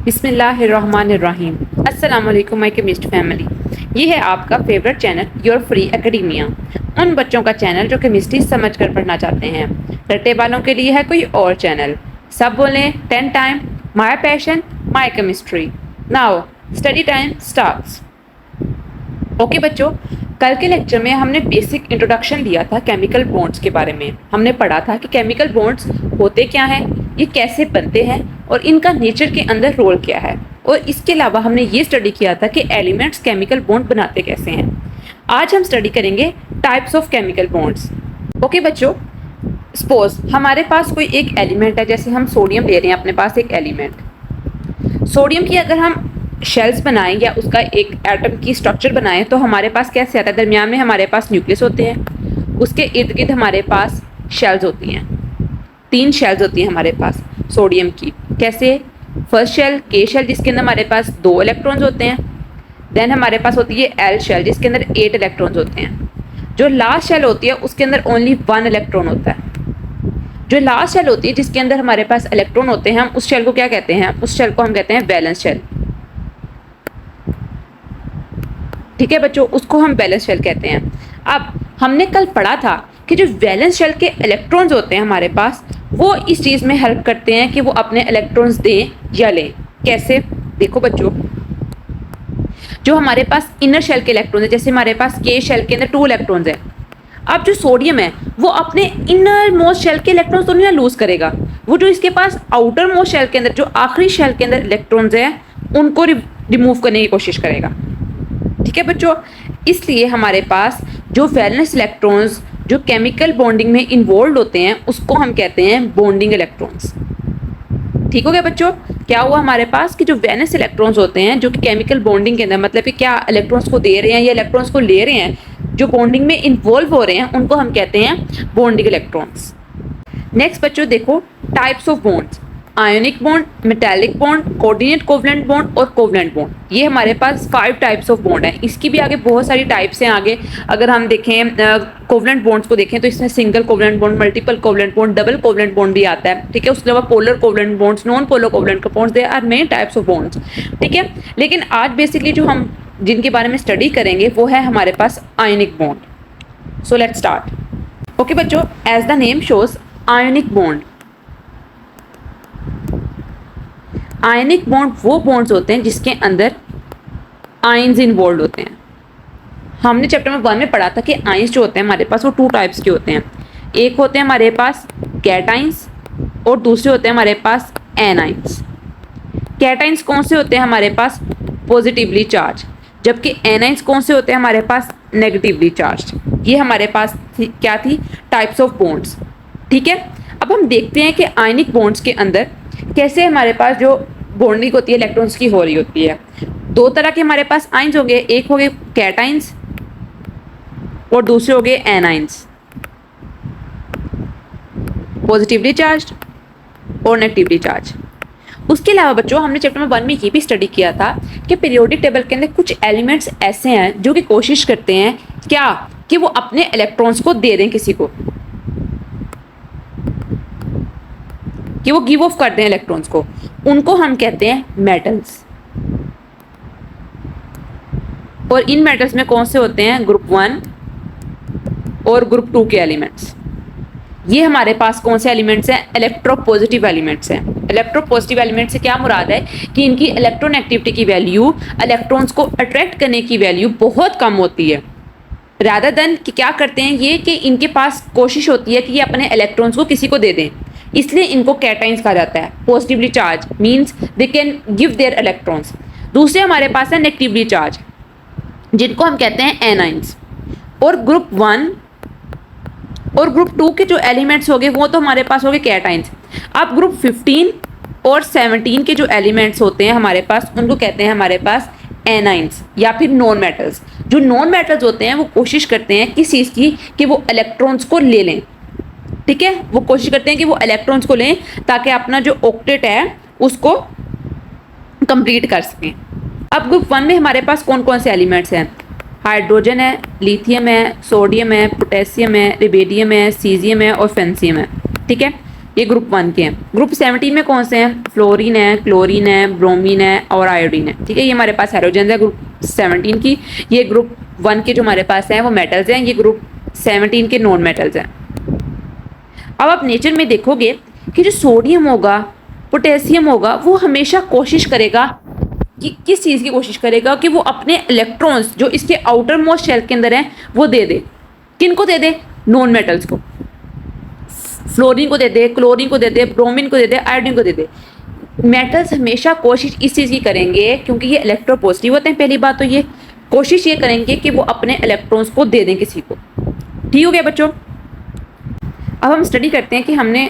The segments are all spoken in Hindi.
बिस्मिल्लाहिर्रहमानिर्रहीम। अस्सलाम वालेकुम माय केमिस्ट फैमिली। ये है आपका favourite channel your free academia. उन बच्चों का चैनल जो केमिस्ट्री समझ कर पढ़ना चाहते हैं। रट्टे वालों के लिए है कोई और चैनल। सब बोलें 10 time my passion my chemistry. Now study time starts. Okay बच्चों, कल के लेक्चर में हमने बेसिक इंट्रोडक्शन लिया था केमिकल बॉन्ड्स के बारे में। हमने पढ़ा था कि केमिकल बॉन्ड्स होते क्या हैं, ये कैसे बनते हैं और इनका नेचर के अंदर रोल क्या है। और इसके अलावा हमने ये स्टडी किया था कि एलिमेंट्स केमिकल बॉन्ड बनाते कैसे हैं। आज हम स्टडी करेंगे types of chemical bonds. Okay बच्चों, सपोज हमारे पास कोई एक एलिमेंट है, जैसे हम सोडियम ले रहे हैं अपने पास एक एलिमेंट। सोडियम की अगर हम शेल्स बनाएं या उसका एक एटम की स्ट्रक्चर बनाएं तो हमारे पास कैसे आता है। दरमियान में हमारे पास न्यूक्लियस होते हैं, उसके इर्द गिर्द हमारे पास शेल्स होती हैं। 3 शेल्स होती हैं हमारे पास सोडियम की। कैसे? फर्स्ट शेल के शेल जिसके अंदर हमारे पास 2 इलेक्ट्रॉन्स होते हैं। देन हमारे पास होती है एल शेल जिसके अंदर 8 इलेक्ट्रॉन्स होते हैं। जो लास्ट शेल होती है उसके अंदर ओनली 1 इलेक्ट्रॉन होता है। जो लास्ट शेल होती है जिसके अंदर हमारे पास इलेक्ट्रॉन होते हैं, हम उस शेल को क्या कहते हैं? उस शेल को हम कहते हैं वैलेंस शेल। ठीक है बच्चों, उसको हम वैलेंस शेल कहते हैं। अब हमने कल पढ़ा था कि जो वैलेंस शेल के इलेक्ट्रॉन्स होते हैं हमारे पास, वो इस चीज़ में हेल्प करते हैं कि वो अपने इलेक्ट्रॉन्स दें या लें। कैसे? देखो बच्चों, जो हमारे पास इनर शेल के इलेक्ट्रॉन्स है, जैसे हमारे पास के शेल के अंदर 2 इलेक्ट्रॉन्स है। अब जो सोडियम है वो अपने इनर मोस्ट शेल के इलेक्ट्रॉन्स तो नहीं लूज करेगा, वो जो इसके पास आउटर मोस्ट शेल के अंदर जो आखिरी शेल के अंदर इलेक्ट्रॉन्स है उनको रिमूव करने की कोशिश करेगा। ठीक है बच्चों, इसलिए हमारे पास जो वैलेंस इलेक्ट्रॉन्स जो केमिकल बॉन्डिंग में इन्वॉल्व होते हैं उसको हम कहते हैं बॉन्डिंग इलेक्ट्रॉन्स। ठीक हो गया बच्चों? क्या हुआ हमारे पास कि जो वैलेंस इलेक्ट्रॉन्स होते हैं जो कि केमिकल बॉन्डिंग के अंदर, मतलब कि क्या इलेक्ट्रॉन्स को दे रहे हैं या इलेक्ट्रॉन्स को ले रहे हैं, जो बॉन्डिंग में इन्वॉल्व हो रहे हैं, उनको हम कहते हैं बॉन्डिंग इलेक्ट्रॉन्स। नेक्स्ट बच्चों देखो, types of bonds. Ionic bond, metallic bond, coordinate covalent bond और कोवलेंट बॉन्ड। ये हमारे पास 5 टाइप्स ऑफ बॉन्ड है। इसकी भी आगे बहुत सारी टाइप्स हैं। आगे अगर हम देखें कोवलेंट बॉन्ड्स को देखें तो इसमें single covalent bond, multiple covalent bond, double covalent bond भी आता है। ठीक है, उसके अलावा polar covalent bonds, non polar covalent bonds, they are main types of bonds. ठीक है, लेकिन आज बेसिकली जो हम जिनके बारे में स्टडी करेंगे वो है हमारे पास ionic bond. So let's start. Okay बच्चों, as the name shows ionic bond. Ionic bond वो बॉन्ड्स होते हैं जिसके अंदर आयंस इन्वॉल्व होते हैं। हमने चैप्टर में 1 में पढ़ा था कि आयंस जो होते हैं हमारे पास वो 2 टाइप्स के होते हैं। एक होते हैं हमारे पास कैटाइंस और दूसरे होते हैं हमारे पास एनाइंस। कैटाइंस कौन से होते हैं हमारे पास? Positively charge. जबकि एनाइंस कौन से होते हैं हमारे पास? Negatively charge. ये हमारे पास क्या थी? Types of bonds. ठीक है, अब हम देखते हैं कि आयनिक बॉन्ड्स के अंदर कैसे हमारे पास जो बॉन्डिंग होती है इलेक्ट्रॉन्स की हो रही होती है। 2 तरह के हमारे पास आयंस हो गए, एक हो गए कैटाइंस और दूसरे हो गए एनाइंस। पॉजिटिवली चार्ज और नेगेटिवली चार्ज। उसके अलावा बच्चों हमने चैप्टर में 1 में ये भी स्टडी किया था कि पीरियोडिक टेबल के अंदर कुछ एलिमेंट्स ऐसे हैं जो कि कोशिश करते हैं क्या कि वो अपने इलेक्ट्रॉन्स को दे दें किसी को, कि वो गिव ऑफ कर दें इलेक्ट्रॉन्स को। उनको हम कहते हैं मेटल्स। और इन मेटल्स में कौन से होते हैं? ग्रुप 1 और ग्रुप 2 के एलिमेंट्स। ये हमारे पास कौन से एलिमेंट्स हैं? इलेक्ट्रोपॉजिटिव एलिमेंट्स हैं। इलेक्ट्रोपॉजिटिव एलिमेंट से क्या मुराद है कि इनकी इलेक्ट्रोनेगेटिविटी की वैल्यू, इलेक्ट्रॉन्स को अट्रैक्ट करने की वैल्यू बहुत कम होती है। रादर देन कि क्या करते हैं ये कि इनके पास कोशिश होती है कि ये अपने इलेक्ट्रॉन्स को किसी को दे दें, इसलिए इनको कैटाइंस कहा जाता है। Positively charge means they can give their electrons. दूसरे हमारे पास है नेगेटिवली चार्ज जिनको हम कहते हैं एनाइंस। और ग्रुप 1 और ग्रुप 2 के जो एलिमेंट्स हो गए वो तो हमारे पास हो गए कैटाइंस। अब ग्रुप 15 और 17 के जो एलिमेंट्स होते हैं हमारे पास उनको कहते हैं हमारे पास एनाइंस या फिर नॉन मेटल्स। जो नॉन मेटल्स होते हैं वो कोशिश करते हैं किस चीज़ की कि वो इलेक्ट्रॉन्स को ले लें। ठीक है, वो कोशिश करते हैं कि वो इलेक्ट्रॉन्स को लें ताकि अपना जो ऑक्टेट है उसको कंप्लीट कर सकें। अब ग्रुप 1 में हमारे पास कौन कौन से एलिमेंट्स हैं? हाइड्रोजन है, लिथियम है, सोडियम है, पोटेशियम है, रिबेडियम है, सीजियम है और फ्रेंसियम है। ठीक है, ये ग्रुप 1 के हैं। ग्रुप 17 में कौन से हैं? फ्लोरीन है, क्लोरीन है, ब्रोमीन है और आयोडीन है। ठीक है, ये हमारे पास हैलोजेंस है ग्रुप 17 की। ये ग्रुप 1 के जो हमारे पास हैं वो मेटल्स हैं, ये ग्रुप 17 के नॉन मेटल्स हैं। अब आप नेचर में देखोगे कि जो सोडियम होगा, पोटेशियम होगा, वो हमेशा कोशिश करेगा कि किस चीज़ की कोशिश करेगा कि वो अपने इलेक्ट्रॉन्स जो इसके आउटर मोस्ट शेल के अंदर हैं वो दे दे। किन को दे दे? नॉन मेटल्स को। फ्लोरीन को दे दे, क्लोरीन को दे दे, ब्रोमीन को दे दे, आयोडीन को दे दे। मेटल्स हमेशा कोशिश इस चीज़ की करेंगे क्योंकि ये इलेक्ट्रोपॉजिटिव होते हैं। पहली बात तो ये कोशिश ये करेंगे कि वो अपने इलेक्ट्रॉन्स को दे दें किसी को। ठीक हो गया बच्चों? अब हम स्टडी करते हैं कि हमने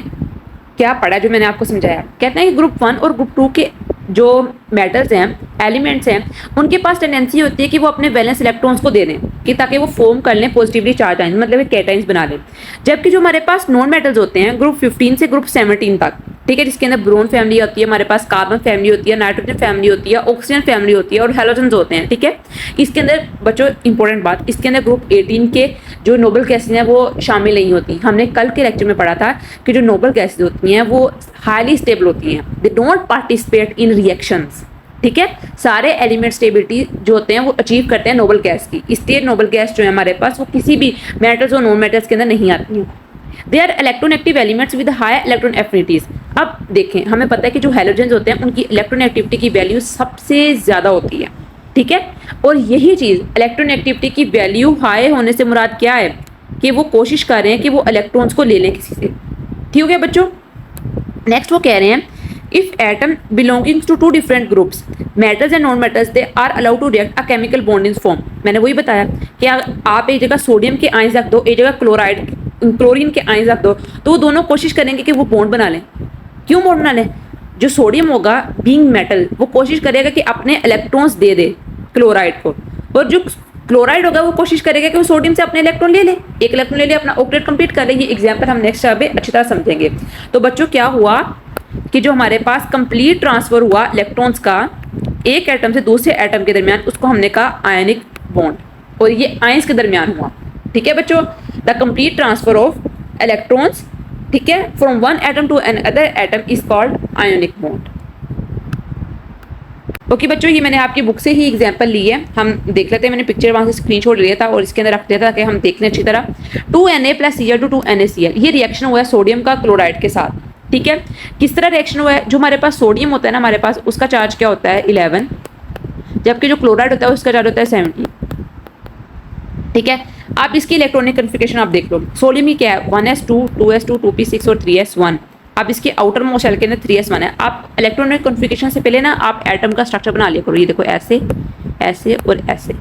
क्या पढ़ा जो मैंने आपको समझाया। कहते हैं कि ग्रुप 1 और ग्रुप 2 के जो मेटल्स हैं, एलिमेंट्स हैं, उनके पास टेंडेंसी होती है कि वो अपने वैलेंस इलेक्ट्रॉन्स को दे दें कि ताकि वो फॉर्म कर लें पॉजिटिवली चार्ज आयन, मतलब कैटायंस बना लें। जबकि जो हमारे पास नॉन मेटल्स होते हैं ग्रुप 15 से ग्रुप 17 तक, ठीक है, जिसके अंदर ब्रोन फैमिली होती है, हमारे पास कार्बन फैमिली होती है, नाइट्रोजन फैमिली होती है, ऑक्सीजन फैमिली होती है और हैलोजेंस होते हैं। ठीक है, इसके अंदर बच्चों इंपॉर्टेंट बात, इसके अंदर ग्रुप 18 के जो नोबल गैसेज हैं वो शामिल नहीं होती। हमने कल के लेक्चर में पढ़ा था कि जो नोबल गैसेज होती हैं वो हाईली स्टेबल होती हैं, they don't participate in reactions. ठीक है, सारे एलिमेंट स्टेबिलिटी जो होते हैं वो अचीव करते हैं नोबल गैस की। इसलिए नोबल गैस जो है हमारे पास वो किसी भी मेटल्स और नॉन मेटल्स के अंदर नहीं आती हैं। They are electronegative elements with high electron affinities. अब देखें, हमें पता है कि जो हैलोजेंस होते हैं उनकी इलेक्ट्रोनेगेटिविटी की वैल्यू सबसे ज़्यादा होती है। ठीक है, और यही चीज़ इलेक्ट्रोनेगेटिविटी की वैल्यू हाई होने से मुराद क्या है कि वो कोशिश कर रहे हैं कि वो इलेक्ट्रॉन्स को ले लें किसी से। ठीक हो गया बच्चों? नेक्स्ट वो कह रहे हैं if atom belonging to two different groups metals and non metals they are allowed to react a chemical bond in form। मैंने वही बताया कि आप एक जगह सोडियम के आयंस रख दो, एक जगह क्लोरीन के आयंस रख दो, तो वो दोनों कोशिश करेंगे कि वो बॉन्ड बना लें। क्यों बॉन्ड बना लें? जो सोडियम होगा बीइंग मेटल वो कोशिश करेगा कि अपने इलेक्ट्रॉन्स दे दे क्लोराइड को, और जो क्लोराइड होगा वो कोशिश करेगा कि वो सोडियम से अपने इलेक्ट्रॉन ले ले, एक इलेक्ट्रॉन ले ले, अपना ऑक्टेट कंप्लीट कर ले। ये एग्जाम्पल हम नेक्स्ट में अच्छी तरह समझेंगे। तो बच्चों क्या हुआ कि जो हमारे पास कंप्लीट ट्रांसफर हुआ इलेक्ट्रॉन्स का एक एटम से दूसरे एटम के दरमियान, उसको हमने कहा आयनिक बॉन्ड, और ये आयंस के दरमियान हुआ। ठीक है बच्चों, the complete transfer of electrons, ठीक है, from one atom to another atom is called ionic bond. Okay बच्चों, ये मैंने आपकी बुक से ही एग्जांपल ली है, हम देख लेते हैं। मैंने पिक्चर वहाँ से स्क्रीनशॉट लिया था और इसके अंदर रख दिया था कि हम देख लें अच्छी तरह। 2Na + Cl to 2NaCl, ये रिएक्शन हुआ है सोडियम का क्लोराइड के साथ। ठीक है, किस तरह रिएक्शन हुआ है? जो हमारे पास सोडियम होता है ना, हमारे पास उसका चार्ज क्या होता है? 11, जबकि जो क्लोराइड होता है उसका चार्ज होता है 17। ठीक है, आप इसकी इलेक्ट्रॉनिक कन्फिगरेशन आप देख लो। सोडियम की क्या है? 1s2, 2s2, 2p6 और 3s1। अब इसके आउटर मोस्ट शेल के अंदर 3s1 है। आप इलेक्ट्रॉनिक कन्फिगरेशन से पहले ना आप एटम का स्ट्रक्चर बना लिया करो। ये देखो ऐसे, ऐसे और ऐसे।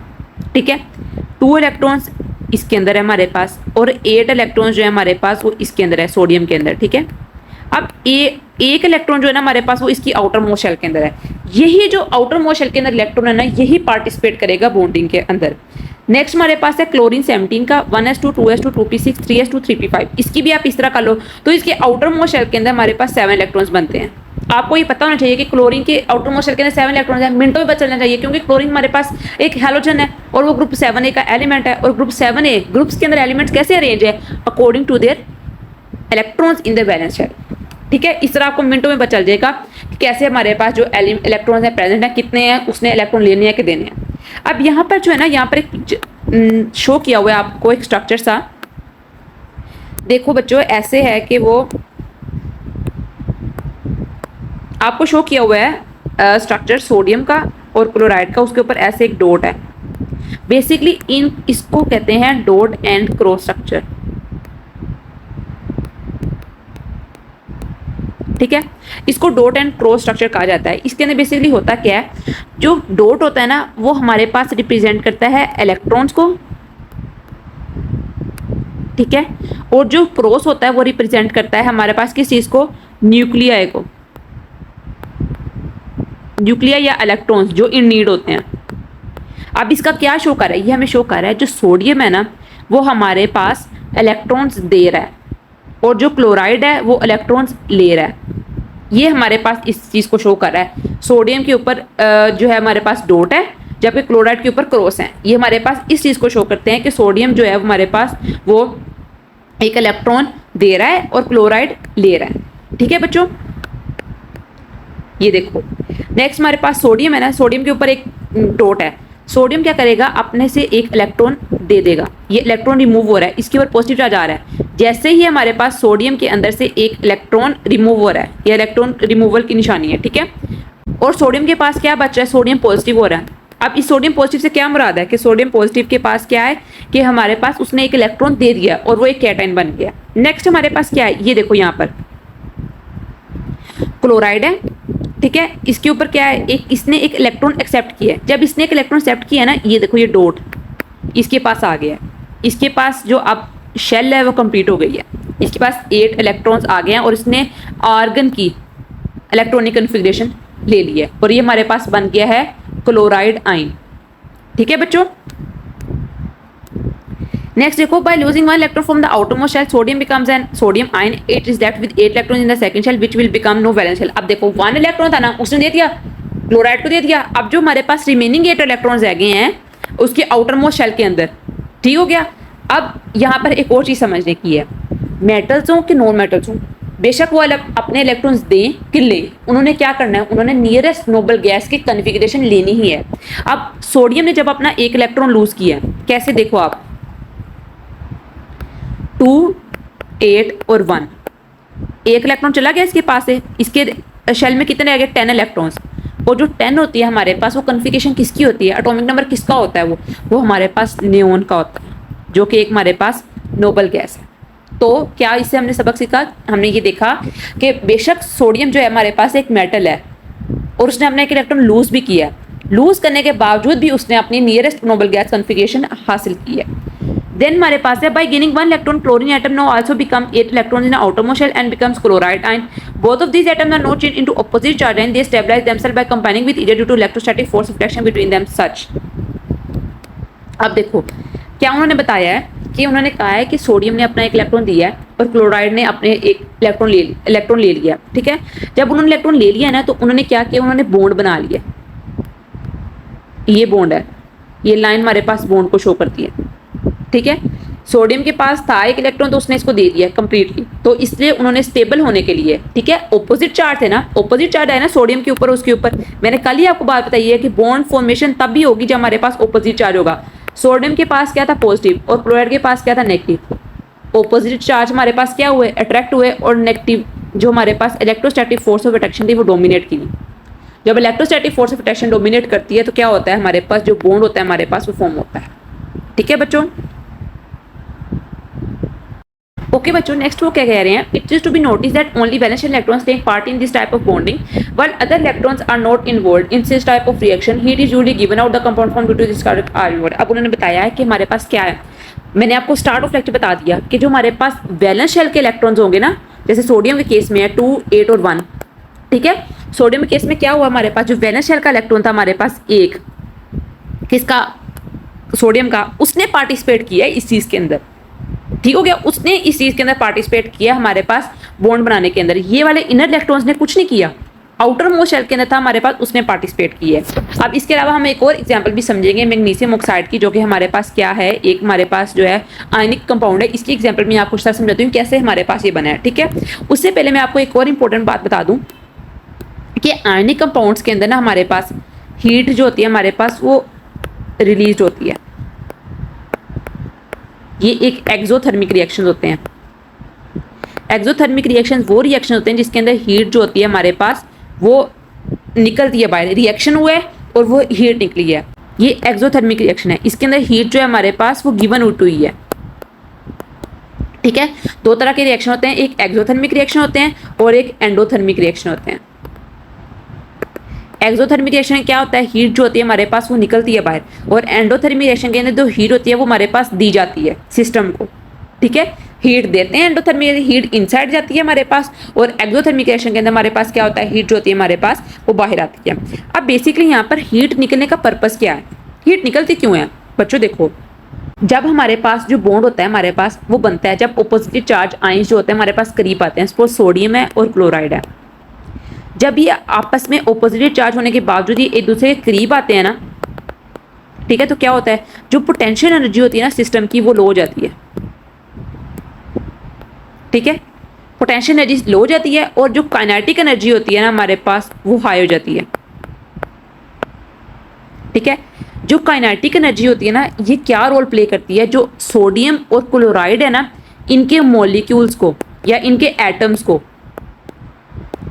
ठीक है, 2 इलेक्ट्रॉन्स इसके अंदर है हमारे पास, और 8 इलेक्ट्रॉन्स जो है हमारे पास वो इसके अंदर है, सोडियम के अंदर। ठीक है, अब एक इलेक्ट्रॉन जो है ना हमारे पास वो इसकी आउटर मोस्ट शेल के अंदर है। यही जो आउटर मोस्ट शेल के अंदर इलेक्ट्रॉन है ना, यही पार्टिसिपेट करेगा बॉन्डिंग के अंदर। नेक्स्ट हमारे पास है क्लोरीन 17 का 1s2, 2s2, 2p6, 3s2, 3p5। इसकी भी आप इस तरह कर लो, तो इसके आउटर मोस्ट शेल के अंदर हमारे पास 7 इलेक्ट्रॉन्स बनते हैं। आपको ये पता होना चाहिए कि क्लोरीन के आउटर मोस्ट शेल के अंदर 7 इलेक्ट्रॉन्स हैं। मिनटों में पता चलना चाहिए, क्योंकि क्लोरीन हमारे पास एक हैलोजन है और वो ग्रुप 7A का एलिमेंट है। और ग्रुप 7A ग्रुप्स के अंदर एलिमेंट्स कैसे अरेंज है? According to their electrons in the valence shell. ठीक है, इस तरह आपको मिनटों में पता चल जाएगा कि कैसे हमारे पास जो इलेक्ट्रॉन्स हैं प्रेजेंट हैं, कितने हैं, उसने इलेक्ट्रॉन लेने हैं कि देने हैं। अब यहाँ पर जो है ना, यहाँ पर एक शो किया हुआ है आपको एक स्ट्रक्चर सा। देखो बच्चों, ऐसे है कि वो आपको शो किया हुआ है स्ट्रक्चर सोडियम का और क्लोराइड का, उसके ऊपर ऐसे एक डॉट है। बेसिकली इसको कहते हैं डॉट एंड क्रॉस स्ट्रक्चर। ठीक है, इसको डॉट एंड क्रॉस स्ट्रक्चर कहा जाता है। इसके अंदर बेसिकली होता क्या है, जो डॉट होता है ना वो हमारे पास रिप्रेजेंट करता है इलेक्ट्रॉन्स को। ठीक है, और जो क्रॉस होता है वो रिप्रेजेंट करता है हमारे पास किस चीज को? न्यूक्लियाई को, न्यूक्लियाई या इलेक्ट्रॉन्स जो इन नीड होते हैं। अब इसका क्या शो कर रहा है? ये हमें शो कर रहा है जो सोडियम है ना वो हमारे पास इलेक्ट्रॉन्स दे रहा है, और जो क्लोराइड है वो इलेक्ट्रॉन्स ले रहा है। ये हमारे पास इस चीज़ को शो कर रहा है। सोडियम के ऊपर जो है हमारे पास डॉट है, जबकि क्लोराइड के ऊपर क्रॉस है। ये हमारे पास इस चीज़ को शो करते हैं कि सोडियम जो है हमारे पास वो एक इलेक्ट्रॉन दे रहा है और क्लोराइड ले रहा है। ठीक है बच्चों, ये देखो नेक्स्ट हमारे पास सोडियम है ना, सोडियम के ऊपर एक डॉट है। सोडियम क्या करेगा, अपने से एक इलेक्ट्रॉन दे देगा, ये इलेक्ट्रॉन रिमूव हो रहा है, इसके ऊपर पॉजिटिव चार्ज आ रहा है। जैसे ही हमारे पास सोडियम के अंदर से एक इलेक्ट्रॉन रिमूव हो रहा है, ये इलेक्ट्रॉन रिमूवल की निशानी है, ठीक है। और सोडियम के पास क्या बच रहा है, सोडियम पॉजिटिव हो रहा है। अब इस सोडियम पॉजिटिव से क्या मुराद है कि सोडियम पॉजिटिव के पास क्या है कि हमारे पास उसने एक इलेक्ट्रॉन दे दिया और वो एक कैटायन बन गया। नेक्स्ट हमारे पास क्या है, ये देखो यहाँ पर क्लोराइड है, ठीक है। इसके ऊपर क्या है, एक इसने एक इलेक्ट्रॉन एक्सेप्ट किया है। जब इसने एक इलेक्ट्रॉन एक्सेप्ट किया ना, ये देखो ये डॉट इसके पास आ गया है। इसके पास जो अब शेल है वो कंप्लीट हो गई है, इसके पास 8 इलेक्ट्रॉन्स आ गए हैं और इसने आर्गन की इलेक्ट्रॉनिक कन्फिग्रेशन ले ली है और ये हमारे पास बन गया है क्लोराइड आयन, ठीक है बच्चों। नेक्स्ट देखो, by losing one electron from the outermost shell sodium becomes an sodium ion, it is left with 8 electrons in the second shell which will become no valence shell. अब देखो 1 इलेक्ट्रॉन था ना, उसने दे दिया क्लोराइड को दे दिया। अब जो हमारे पास रिमेनिंग 8 इलेक्ट्रॉन्स रह गए हैं उसके आउटरमोस्ट शेल के अंदर, ठीक हो गया। अब यहाँ पर एक और चीज समझने की है, मेटल्स हो कि नॉन मेटल्स हो, बेशक वो अपने इलेक्ट्रॉन्स दें कि ले, उन्होंने क्या करना है, उन्होंने नियरेस्ट नोबल गैस की कन्फिग्रेशन लेनी ही है। अब सोडियम ने जब अपना एक इलेक्ट्रॉन लूज किया, कैसे देखो आप, 2, 8 और 1, एक इलेक्ट्रॉन चला गया इसके पास से, इसके शेल में कितने रह गए, 10 इलेक्ट्रॉन्स। और जो 10 होती है हमारे पास, वो कन्फिग्रेशन किसकी होती है, एटॉमिक नंबर किसका होता है, वो हमारे पास नियोन का होता है, जो कि एक हमारे पास नोबल गैस है। तो क्या इससे हमने सबक सीखा, हमने ये देखा कि बेशक सोडियम जो है हमारे पास एक मेटल है और उसने अपना एक इलेक्ट्रॉन लूज भी किया है, लूज करने के बावजूद भी उसने अपनी नियरेस्ट नोबल गैस कन्फिग्रेशन हासिल की है। देन हमारे पास है, by gaining 1 electron chlorine atom now also become 8 electrons in outermost shell and becomes chloride ion. Both of these atoms are not change into opposite charge and they stabilize themselves by combining with each other due to electrostatic force of attraction between them such. अब देखो क्या उन्होंने बताया है कि उन्होंने कहा है कि सोडियम ने अपना एक इलेक्ट्रॉन दिया है और क्लोराइड ने अपने एक इलेक्ट्रॉन ले लिया, ठीक है। जब उन्होंने इलेक्ट्रॉन ले लिया ना, तो उन्होंने क्या किया, उन्होंने बॉन्ड बना लिया। ये बॉन्ड है, ये लाइन हमारे पास बॉन्ड को शो करती है, ठीक है। सोडियम के पास था एक इलेक्ट्रॉन तो उसने इसको दे दिया कंप्लीटली, तो इसलिए उन्होंने स्टेबल होने के लिए, ठीक है, ऑपोजिट चार्ज है ना, ऑपोजिट चार्ज है ना सोडियम के ऊपर उसके ऊपर। मैंने कल ही आपको बात बताई है कि बॉन्ड फॉर्मेशन तब भी होगी जब हमारे पास ऑपोजिट चार्ज होगा। सोडियम के पास क्या था, पॉजिटिव, और क्लोराइड के पास क्या था, नेगेटिव। ऑपोजिट चार्ज हमारे पास क्या हुए, अट्रैक्ट हुए, और नेगेटिव जो हमारे पास इलेक्ट्रोस्टैटिक फोर्स ऑफ अट्रैक्शन थी वो डोमिनेट की। जब electrostatic force of attraction dominate करती है तो क्या होता है, हमारे पास जो बॉन्ड होता है हमारे पास वो फॉर्म होता है, ठीक है बच्चों। ओके बच्चों, नेक्स्ट वो क्या कह रहे हैं, it is to be notice that only valence shell electrons take part in this type of bonding while other electrons are not involved in this type of reaction. Heat is usually given out the compound form due to this card are. अब उन्होंने बताया है कि हमारे पास क्या है, मैंने आपको स्टार्ट ऑफ लेक्चर बता दिया कि जो हमारे पास वैलेंस शेल के इलेक्ट्रॉन्स होंगे ना, जैसे सोडियम के केस में है 2, 8 और 1, ठीक है। सोडियम के केस में क्या हुआ, हमारे पास जो वैलेंस शेल का इलेक्ट्रॉन था हमारे पास एक, किसका, सोडियम का, उसने पार्टिसिपेट किया इस चीज के अंदर, ठीक हो गया, उसने इस चीज के अंदर पार्टिसिपेट किया हमारे पास बॉन्ड बनाने के अंदर। ये वाले इनर इलेक्ट्रॉन्स ने कुछ नहीं किया, आउटर मोस्ट शेल के अंदर था हमारे पास, उसने पार्टिसिपेट किया है। अब इसके अलावा हम एक और एग्जांपल भी समझेंगे मैग्नीशियम ऑक्साइड की, जो कि हमारे पास क्या है, एक हमारे पास जो है आयनिक कंपाउंड है। इसकी एग्जांपल मैं आपको समझाती हूँ कैसे हमारे पास ये बना है, ठीक है। उससे पहले मैं आपको एक और इंपॉर्टेंट बात बता दूं कि आयनिक कंपाउंड्स के अंदर ना हमारे पास हीट जो होती है हमारे पास वो रिलीज होती है। ये एक एक्सोथर्मिक रिएक्शन होते हैं। एक्सोथर्मिक रिएक्शन वो रिएक्शन होते हैं जिसके अंदर हीट जो होती है हमारे पास वो निकलती है बाहर, रिएक्शन हुआ है और वो हीट निकली है, ये एक्सोथर्मिक रिएक्शन है। इसके अंदर हीट जो है हमारे पास वो गिवन आउट हुई है, ठीक है। दो तरह के रिएक्शन होते हैं, एक एक्सोथर्मिक रिएक्शन होते हैं और एक एंडोथर्मिक रिएक्शन होते हैं। एक्सोथर्मिक रिएक्शन क्या होता है, हीट जो होती है हमारे पास वो निकलती है बाहर, और एंडोथर्मिक रिएक्शन के अंदर जो हीट होती है वो हमारे पास दी जाती है सिस्टम को, ठीक है। हीट देते हैं एंडोथर्मिक, हीट इनसाइड जाती है हमारे पास, और एक्सोथर्मिक रिएक्शन के अंदर हमारे पास क्या होता है, हीट जो होती है हमारे पास वो बाहर आती है। अब बेसिकली यहाँ पर हीट निकलने का पर्पस क्या है, हीट निकलती क्यों है बच्चों, देखो जब हमारे पास जो बॉन्ड होता है हमारे पास वो बनता है जब ऑपोजिट चार्ज आयंस जो होते हैं हमारे पास करीब आते हैं, सपोज सोडियम है और क्लोराइड है। जब ये आपस में ऑपोजिट चार्ज होने के बावजूद ये एक दूसरे के करीब आते हैं ना, ठीक है, तो क्या होता है, जो पोटेंशियल एनर्जी होती है ना सिस्टम की वो लो हो जाती है, ठीक है। पोटेंशियल एनर्जी लो हो जाती है और जो काइनेटिक एनर्जी होती है ना हमारे पास वो हाई हो जाती है। ठीक है, जो काइनेटिक एनर्जी होती है ना ये क्या रोल प्ले करती है, जो सोडियम और क्लोराइड है ना इनके मॉलिक्यूल्स को या इनके एटम्स को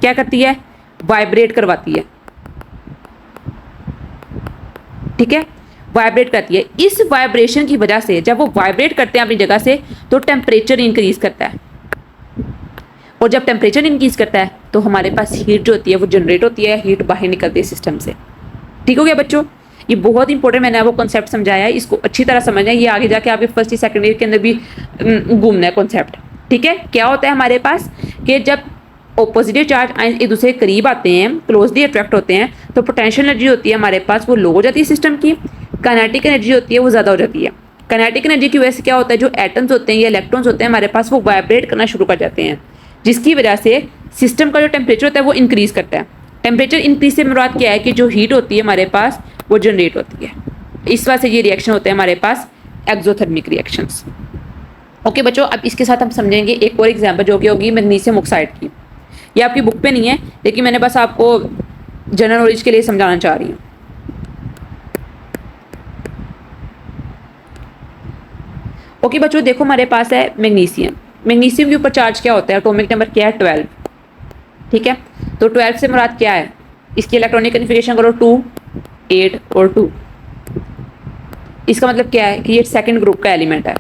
क्या करती है, वाइब्रेट करवाती है। ठीक है, वाइब्रेट करती है। इस वाइब्रेशन की वजह से जब वो वाइब्रेट करते हैं अपनी जगह से तो टेम्परेचर इंक्रीज करता है, और जब टेम्परेचर इंक्रीज करता है तो हमारे पास हीट जो होती है वो जनरेट होती है, हीट बाहर निकलती है सिस्टम से। ठीक हो गया बच्चों, ये बहुत इंपॉर्टेंट मैंने आपको कॉन्सेप्ट समझाया है, इसको अच्छी तरह समझना है, ये आगे जाके आपके फर्स्ट या सेकंड ईयर के अंदर भी घूमना है कॉन्सेप्ट। ठीक है, क्या होता है हमारे पास कि जब ऑपोजिट चार्ज एक दूसरे के करीब आते हैं, क्लोजली अट्रैक्ट होते हैं, तो पोटेंशियल एनर्जी होती है हमारे पास वो लो हो जाती है सिस्टम की, काइनेटिक एनर्जी होती है वो ज़्यादा हो जाती है। काइनेटिक एनर्जी की वजह से क्या होता है, जो एटम्स होते हैं या इलेक्ट्रॉन्स होते हैं हमारे पास वो वाइब्रेट करना शुरू कर जाते हैं, जिसकी वजह से सिस्टम का जो टेम्परेचर होता है वो इंक्रीज करता है। टेम्परेचर इंक्रीज से मुराद क्या है कि जो हीट होती है हमारे पास वो जनरेट होती है। इस वजह से ये रिएक्शन होते हैं हमारे पास एक्सोथर्मिक रिएक्शंस। ओके बच्चों, अब इसके साथ हम समझेंगे एक और एग्जांपल जो कि होगी मैग्नीशियम ऑक्साइड की। ये आपकी बुक पे नहीं है लेकिन मैंने बस आपको जनरल नॉलेज के लिए समझाना चाह रही हूँ। ओके बच्चों, देखो हमारे पास है मैग्नीशियम। मैग्नीशियम के ऊपर चार्ज क्या होता है, एटॉमिक नंबर क्या है 12। ठीक है, तो 12 से मुराद क्या है, इसकी इलेक्ट्रॉनिक कन्फिगरेशन करो 2, 8 और 2। इसका मतलब क्या है कि ये सेकंड ग्रुप का एलिमेंट है।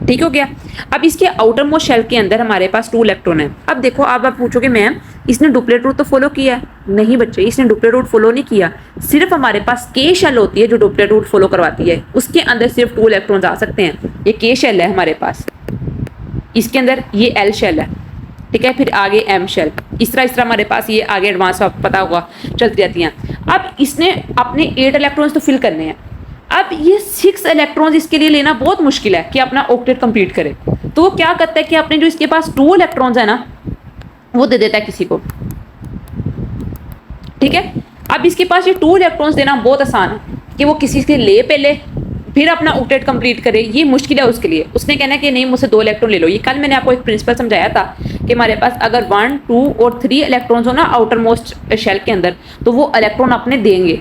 ठीक हो गया। अब इसके आउटर मोस्ट शेल के अंदर हमारे पास 2 इलेक्ट्रॉन है। अब देखो आप पूछोगे मैम इसने डुप्लेट रूट तो फॉलो किया है, नहीं बच्चे इसने डुप्लेट रूट फॉलो नहीं किया। सिर्फ हमारे पास के शेल होती है जो डुप्लेट रूट फॉलो करवाती है, उसके अंदर सिर्फ 2 इलेक्ट्रॉन्स आ सकते हैं। ये के शेल है हमारे पास, इसके अंदर ये एल शेल है। ठीक है, फिर आगे एम शेल, इस तरह हमारे पास ये आगे एडवांस पता होगा चलती रहती हैं। अब इसने अपने 8 इलेक्ट्रॉन्स तो फिल करने हैं। अब ये 6 इलेक्ट्रॉन्स इसके लिए लेना बहुत मुश्किल है कि अपना ऑक्टेट कंप्लीट करे, तो वो क्या करता है कि अपने जो इसके पास 2 इलेक्ट्रॉन्स है ना वो दे देता है किसी को। ठीक है, अब इसके पास ये 2 इलेक्ट्रॉन्स देना बहुत आसान है कि वो किसी से ले पहले फिर अपना ऑक्टेट कंप्लीट करे, ये मुश्किल है उसके लिए। उसने कहना है कि नहीं मुझसे 2 इलेक्ट्रॉन ले लो। ये कल मैंने आपको एक प्रिंसिपल समझाया था कि हमारे पास अगर 1, 2 और 3 इलेक्ट्रॉन्स हो ना आउटर मोस्ट शेल के अंदर, तो वो इलेक्ट्रॉन अपने देंगे,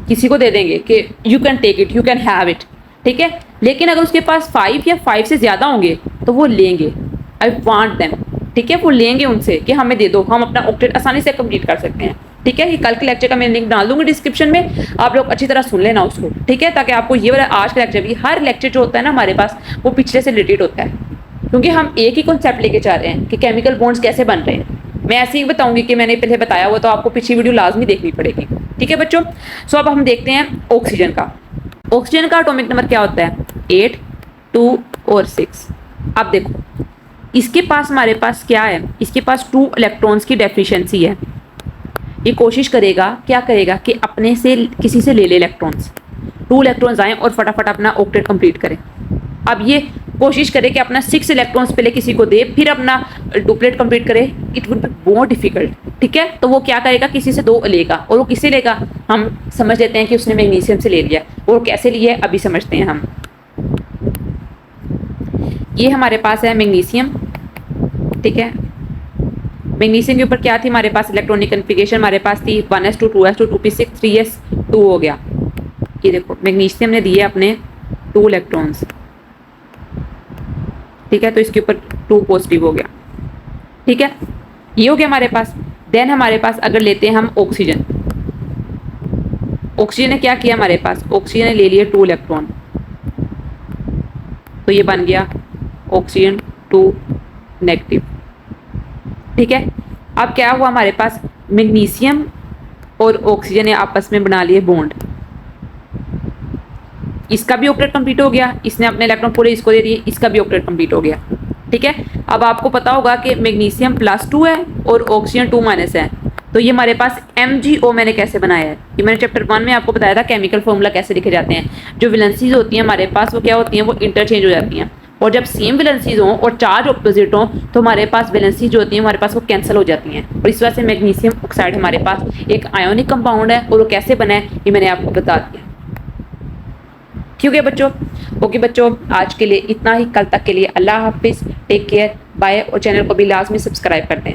किसी को दे देंगे कि you can take it, you can have it. ठीक है, लेकिन अगर उसके पास 5 या 5 से ज़्यादा होंगे तो वो लेंगे, आई वांट देम। ठीक है, वो लेंगे उनसे कि हमें दे दो, हम अपना ऑक्टेट आसानी से कंप्लीट कर सकते हैं। ठीक है, ये कल के लेक्चर का मैं लिंक डाल दूंगी डिस्क्रिप्शन में, आप लोग अच्छी तरह सुन लेना उसको। ठीक है, ताकि आपको ये वाला आज का लेक्चर भी, हर लेक्चर जो होता है ना हमारे पास वो पिछले से रिलेटेड होता है, क्योंकि हम एक ही कॉन्सेप्ट लेके जा रहे हैं कि केमिकल बॉन्ड्स कैसे बन रहे हैं। मैं ऐसे ही बताऊंगी कि मैंने पहले बताया हुआ, तो आपको पिछली वीडियो लाजमी देखनी पड़ेगी। ठीक है बच्चों, सो अब हम देखते हैं ऑक्सीजन का। ऑक्सीजन का एटॉमिक नंबर क्या होता है 8, 2 और 6। अब देखो इसके पास हमारे पास क्या है, इसके पास 2 इलेक्ट्रॉन्स की डेफिशिएंसी है। ये कोशिश करेगा, क्या करेगा कि अपने से किसी से ले ले इलेक्ट्रॉन्स, 2 इलेक्ट्रॉन्स आए और फटाफट अपना ऑक्टेट कंप्लीट करें। अब ये कोशिश करे कि अपना 6 इलेक्ट्रॉन्स पहले किसी को दे फिर अपना डुप्लेट कंप्लीट करे, it would be more difficult. ठीक है, तो वो क्या करेगा, किसी से 2 लेगा, और वो किससे लेगा हम समझ लेते हैं कि उसने मैग्नीशियम से ले लिया। और कैसे लिया है अभी समझते हैं हम। ये हमारे पास है मैग्नीशियम। ठीक है, मैग्नीशियम के ऊपर क्या थी हमारे पास इलेक्ट्रॉनिक कन्फिगरेशन, हमारे पास थी 1s2 2s2 2p6 3s2 हो गया। ये देखो मैग्नीशियम ने दिए अपने 2 इलेक्ट्रॉन्स। ठीक है, तो इसके ऊपर 2 पॉजिटिव हो गया। ठीक है, ये हो गया हमारे पास। देन हमारे पास अगर लेते हैं हम ऑक्सीजन, ऑक्सीजन ने क्या किया हमारे पास, ऑक्सीजन ने ले लिए 2 इलेक्ट्रॉन, तो ये बन गया ऑक्सीजन 2 नेगेटिव। ठीक है, अब क्या हुआ हमारे पास, मैग्नीशियम और ऑक्सीजन ने आपस में बना लिए बॉन्ड। इसका भी ऑक्टेट कंप्लीट हो गया, इसने अपने इलेक्ट्रॉन पूरे इसको दे दिए, इसका भी ऑक्टेट कंप्लीट हो गया। ठीक है, अब आपको पता होगा कि मैग्नीशियम +2 है और ऑक्सीजन 2- है, तो ये हमारे पास MgO मैंने कैसे बनाया है, ये मैंने चैप्टर 1 में आपको बताया था केमिकल फॉर्मूला कैसे लिखे जाते हैं। जो वैलेंसीज होती हैं हमारे पास वो क्या होती हैं, वो इंटरचेंज हो जाती हैं, और जब सेम वैलेंसीज हों और चार्ज ऑपोजिट हों तो हमारे पास वैलेंसीज जो होती हैं हमारे पास वो कैंसिल हो जाती हैं, और इस वजह से मैग्नीशियम ऑक्साइड हमारे पास एक आयोनिक कंपाउंड है, और वो कैसे बना है ये मैंने आपको बता दिया। ठीक है बच्चों, ओके बच्चों, आज के लिए इतना ही। कल तक के लिए अल्लाह हाफिज़, टेक केयर, बाय। और चैनल को भी लाजमी सब्सक्राइब कर दें।